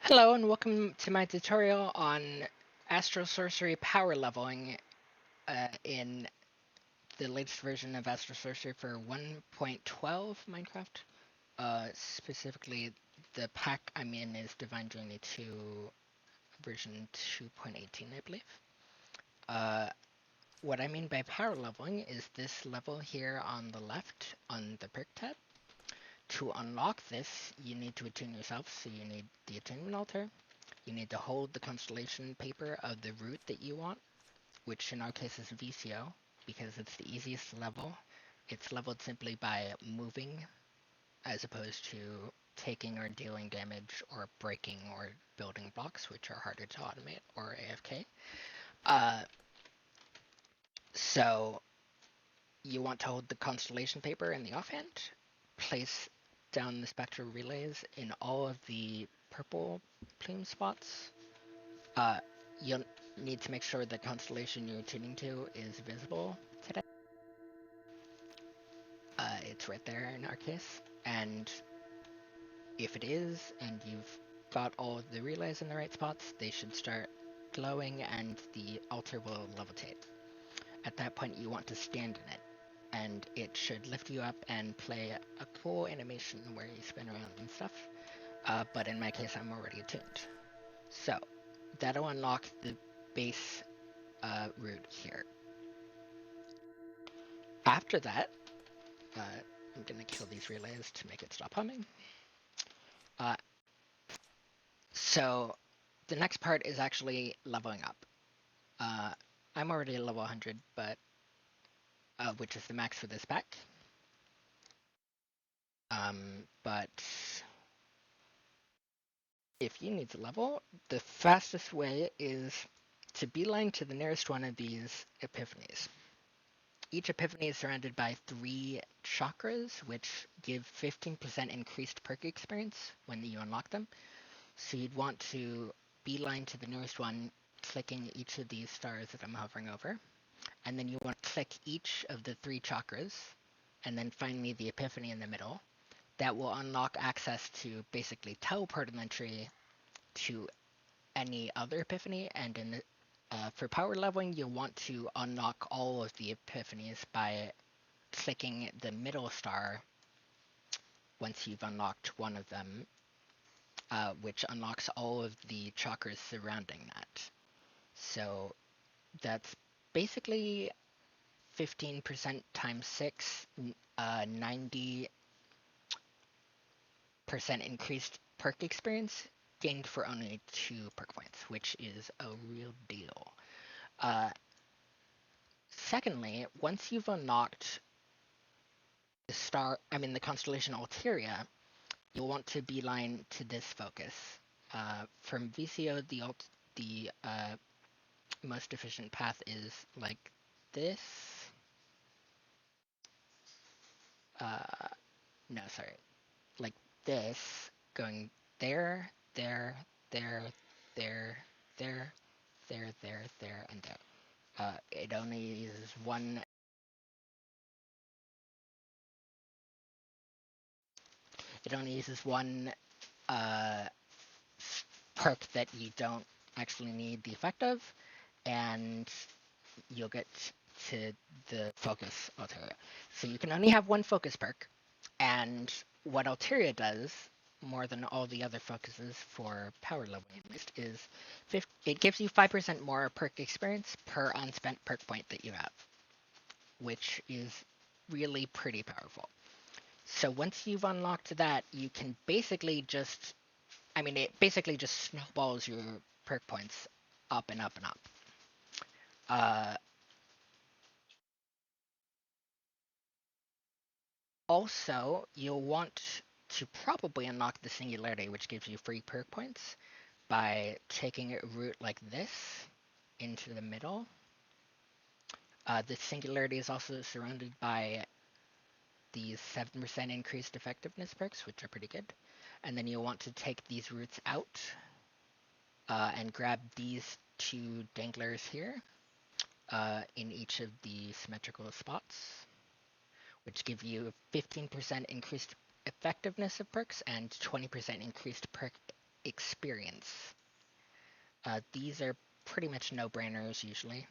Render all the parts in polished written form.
Hello and welcome to my tutorial on Astral Sorcery power leveling in the latest version of Astral Sorcery for 1.12 Minecraft. Specifically, the pack I'm in is Divine Journey 2 version 2.18, I believe. What I mean by power leveling is this level here on the left on the Perk tab. To unlock this, you need to attune yourself, so you need the attunement altar. You need to hold the constellation paper of the route that you want, which in our case is VCO, because it's the easiest level. It's leveled simply by moving, as opposed to taking or dealing damage or breaking or building blocks, which are harder to automate, or AFK. So you want to hold the constellation paper in the offhand, place down the spectral relays in all of the purple plume spots. You'll need to make sure the constellation you're tuning to is visible today. It's right there in our case, and if it is, and you've got all of the relays in the right spots, they should start glowing and the altar will levitate. At that point, you want to stand in it, and it should lift you up and play a cool animation where you spin around and stuff. But in my case, I'm already attuned. So that'll unlock the base route here. After that, I'm gonna kill these relays to make it stop humming. Uh, so the next part is actually leveling up. I'm already at level 100, but which is the max for this pack. But if you need to level, the fastest way is to beeline to the nearest one of these epiphanies. Each epiphany is surrounded by 3 chakras, which give 15% increased perk experience when you unlock them. So you'd want to beeline to the nearest one, clicking each of these stars that I'm hovering over. And then you want to click each of the 3 chakras, and then finally the epiphany in the middle. That will unlock access to basically teleport an entry to any other epiphany, and for power leveling, you'll want to unlock all of the epiphanies by clicking the middle star once you've unlocked one of them, which unlocks all of the chakras surrounding that. So that's basically 15% times 6, 90% increased perk experience gained for only 2 perk points, which is a real deal. Secondly, once you've unlocked the constellation Alteria, you'll want to beeline to this focus. From VCO, the most efficient path is like this. No, sorry, like this, going there, there, there, there, there, there, there, and there. It only uses one. It only uses one perk that you don't actually need the effect of, and you'll get to the focus Alteria. So you can only have one focus perk, and what Alteria does, more than all the other focuses for power leveling at least, is it gives you 5% more perk experience per unspent perk point that you have, which is really pretty powerful. So once you've unlocked that, you can basically just, it basically just snowballs your perk points up and up and up. Also, you'll want to probably unlock the Singularity, which gives you free perk points, by taking a route like this into the middle. The Singularity is also surrounded by these 7% increased effectiveness perks, which are pretty good. And then you'll want to take these routes out and grab these 2 danglers here in each of the symmetrical spots, which give you 15% increased effectiveness of perks and 20% increased perk experience. These are pretty much no-brainers usually.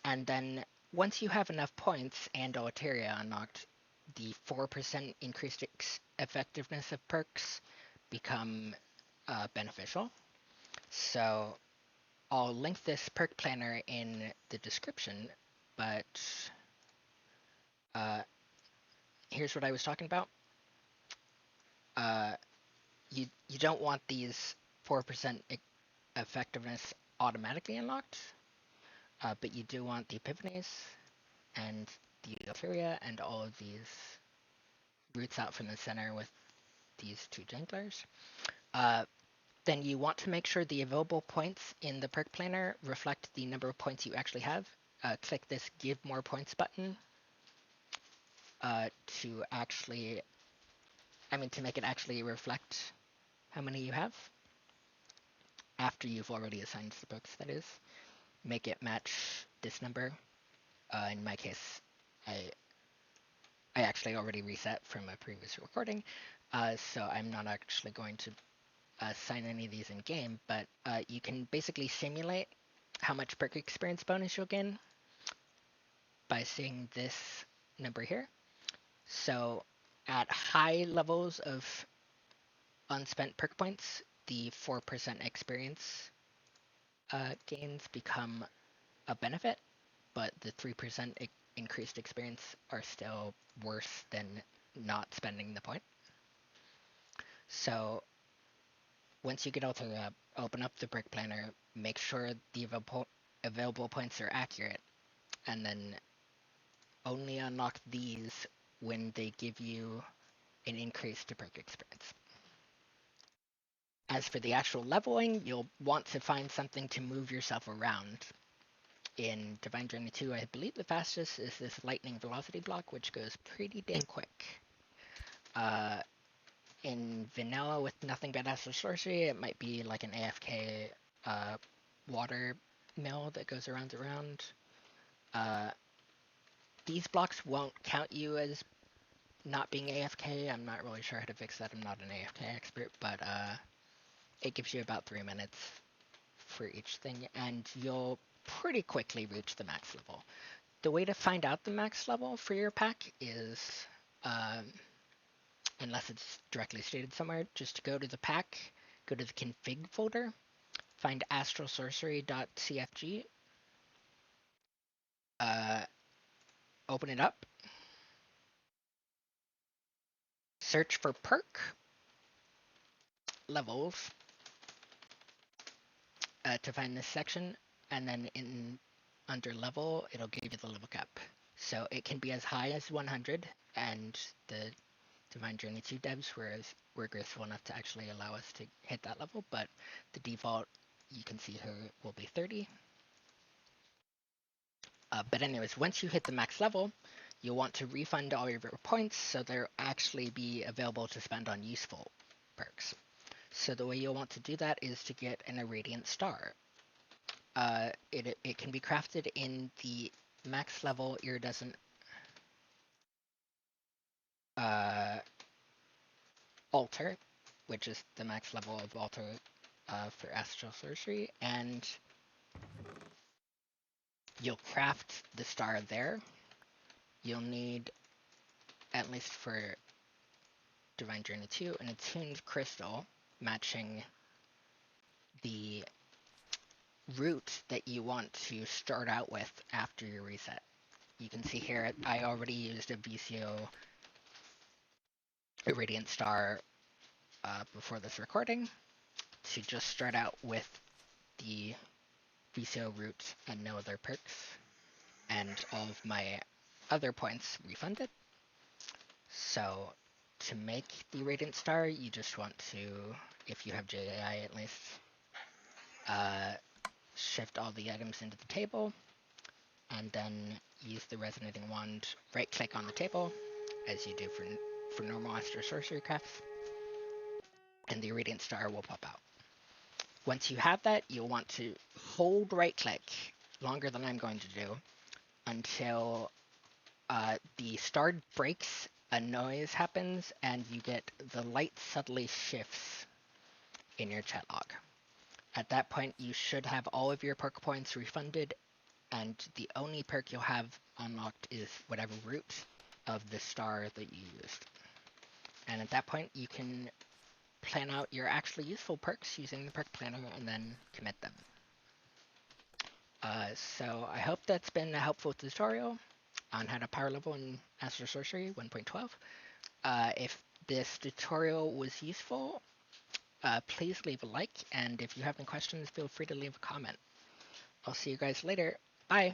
And then once you have enough points and Alteria unlocked, the 4% increased effectiveness of perks become beneficial. So I'll link this perk planner in the description, but here's what I was talking about. You don't want these 4% effectiveness automatically unlocked, but you do want the epiphanies and the Alteria and all of these roots out from the center with these two janglers. Then you want to make sure the available points in the perk planner reflect the number of points you actually have. Click this Give More Points button to make it actually reflect how many you have. After you've already assigned the books, that is. Make it match this number. In my case, I actually already reset from a previous recording, so I'm not actually going to assign any of these in game, but you can basically simulate how much perk experience bonus you'll gain by seeing this number here. So at high levels of unspent perk points, the 4% experience gains become a benefit, but the 3% increased experience are still worse than not spending the point. So once you get Alteria, open up the perk planner, make sure the available points are accurate, and then only unlock these when they give you an increase to perk experience. As for the actual leveling, you'll want to find something to move yourself around. In Divine Journey 2, I believe the fastest is this lightning velocity block, which goes pretty dang quick. In vanilla with nothing but Astral Sorcery, it might be like an AFK water mill that goes around and around. These blocks won't count you as not being AFK. I'm not really sure how to fix that. I'm not an AFK expert, but it gives you about 3 minutes for each thing, and you'll pretty quickly reach the max level. The way to find out the max level for your pack is, unless it's directly stated somewhere, just go to the pack, go to the config folder, find astralsorcery.cfg, open it up, search for perk levels to find this section, and then under level, it'll give you the level cap. So it can be as high as 100, and the Divine Journey 2 devs were graceful enough to actually allow us to hit that level, but the default, you can see here, will be 30. But anyways, once you hit the max level, you'll want to refund all of your points so they'll actually be available to spend on useful perks. So the way you'll want to do that is to get an Irradiant Star. It can be crafted in the max level iridescent altar, which is the max level of altar for Astral Sorcery, and you'll craft the star there. You'll need, at least for Divine Journey 2, an attuned crystal matching the route that you want to start out with after your reset. You can see here I already used a VCO Irradiant Star before this recording to just start out with the VCO route and no other perks, and all of my other points refunded. So to make the Radiant Star, you just want to, if you have JAI at least, shift all the items into the table, and then use the Resonating Wand, right-click on the table, as you do for normal Astral Sorcery crafts, and the Radiant Star will pop out. Once you have that, you'll want to hold right-click longer than I'm going to do until the star breaks, a noise happens, and you get the light subtly shifts in your chat log. At that point, you should have all of your perk points refunded, and the only perk you'll have unlocked is whatever root of the star that you used. And at that point, you can plan out your actually useful perks using the perk planner and then commit them. So I hope that's been a helpful tutorial on how to power level in Astral Sorcery 1.12. If this tutorial was useful, please leave a like, and if you have any questions, feel free to leave a comment. I'll see you guys later. Bye!